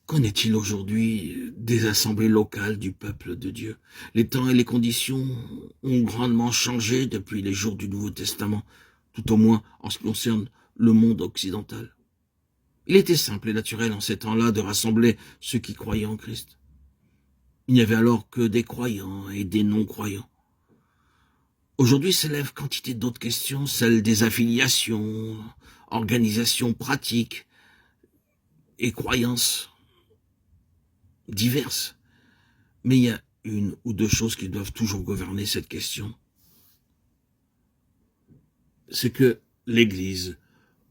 Qu'en est-il aujourd'hui des assemblées locales du peuple de Dieu? Les temps et les conditions ont grandement changé depuis les jours du Nouveau Testament, tout au moins en ce qui concerne le monde occidental. Il était simple et naturel en ces temps-là de rassembler ceux qui croyaient en Christ. Il n'y avait alors que des croyants et des non-croyants. Aujourd'hui s'élèvent quantité d'autres questions, celles des affiliations, organisations pratiques et croyances diverses. Mais il y a une ou deux choses qui doivent toujours gouverner cette question. C'est que l'église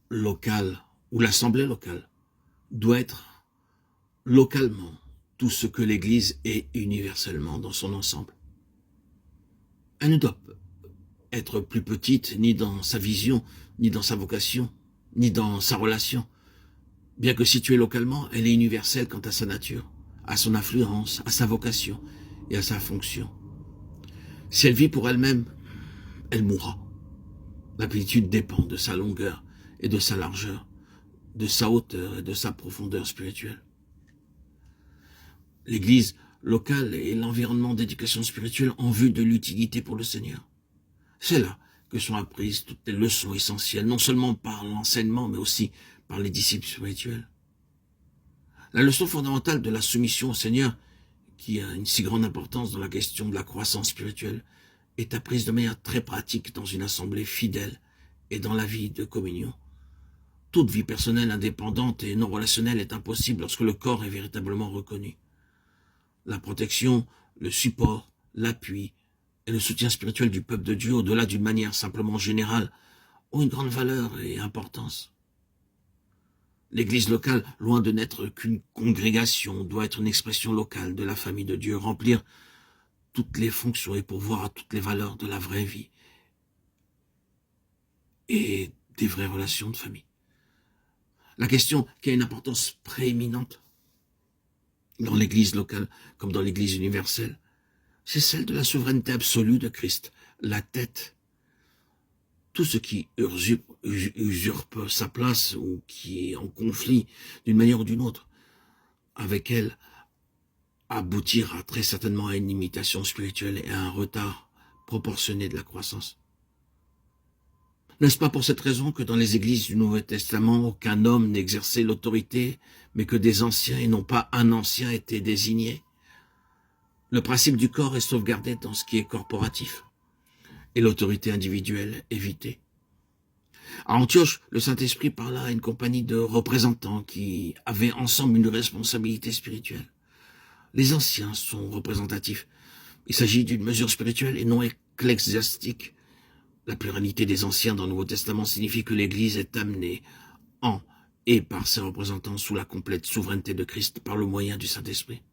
locale ou l'assemblée locale doit être localement tout ce que l'église est universellement dans son ensemble. Elle ne doit être plus petite ni dans sa vision, ni dans sa vocation, ni dans sa relation. Bien que située localement, elle est universelle quant à sa nature, à son influence, à sa vocation et à sa fonction. Si elle vit pour elle-même, elle mourra. La plénitude dépend de sa longueur et de sa largeur, de sa hauteur et de sa profondeur spirituelle. L'église locale est l'environnement d'éducation spirituelle en vue de l'utilité pour le Seigneur. C'est là que sont apprises toutes les leçons essentielles, non seulement par l'enseignement, mais aussi par les disciples spirituels. La leçon fondamentale de la soumission au Seigneur, qui a une si grande importance dans la question de la croissance spirituelle, est apprise de manière très pratique dans une assemblée fidèle et dans la vie de communion. Toute vie personnelle indépendante et non relationnelle est impossible lorsque le corps est véritablement reconnu. La protection, le support, l'appui et le soutien spirituel du peuple de Dieu, au-delà d'une manière simplement générale, ont une grande valeur et importance. L'église locale, loin de n'être qu'une congrégation, doit être une expression locale de la famille de Dieu, remplir toutes les fonctions et pourvoir à toutes les valeurs de la vraie vie et des vraies relations de famille. La question qui a une importance prééminente dans l'église locale comme dans l'église universelle, c'est celle de la souveraineté absolue de Christ, la tête. Tout ce qui usurpe sa place ou qui est en conflit d'une manière ou d'une autre avec elle aboutira très certainement à une limitation spirituelle et à un retard proportionné de la croissance. N'est-ce pas pour cette raison que dans les églises du Nouveau Testament, aucun homme n'exerçait l'autorité, mais que des anciens et non pas un ancien étaient désignés? Le principe du corps est sauvegardé dans ce qui est corporatif et l'autorité individuelle évitée. À Antioche, le Saint-Esprit parla à une compagnie de représentants qui avaient ensemble une responsabilité spirituelle. Les anciens sont représentatifs. Il s'agit d'une mesure spirituelle et non ecclésiastique. La pluralité des anciens dans le Nouveau Testament signifie que l'Église est amenée en et par ses représentants sous la complète souveraineté de Christ par le moyen du Saint-Esprit.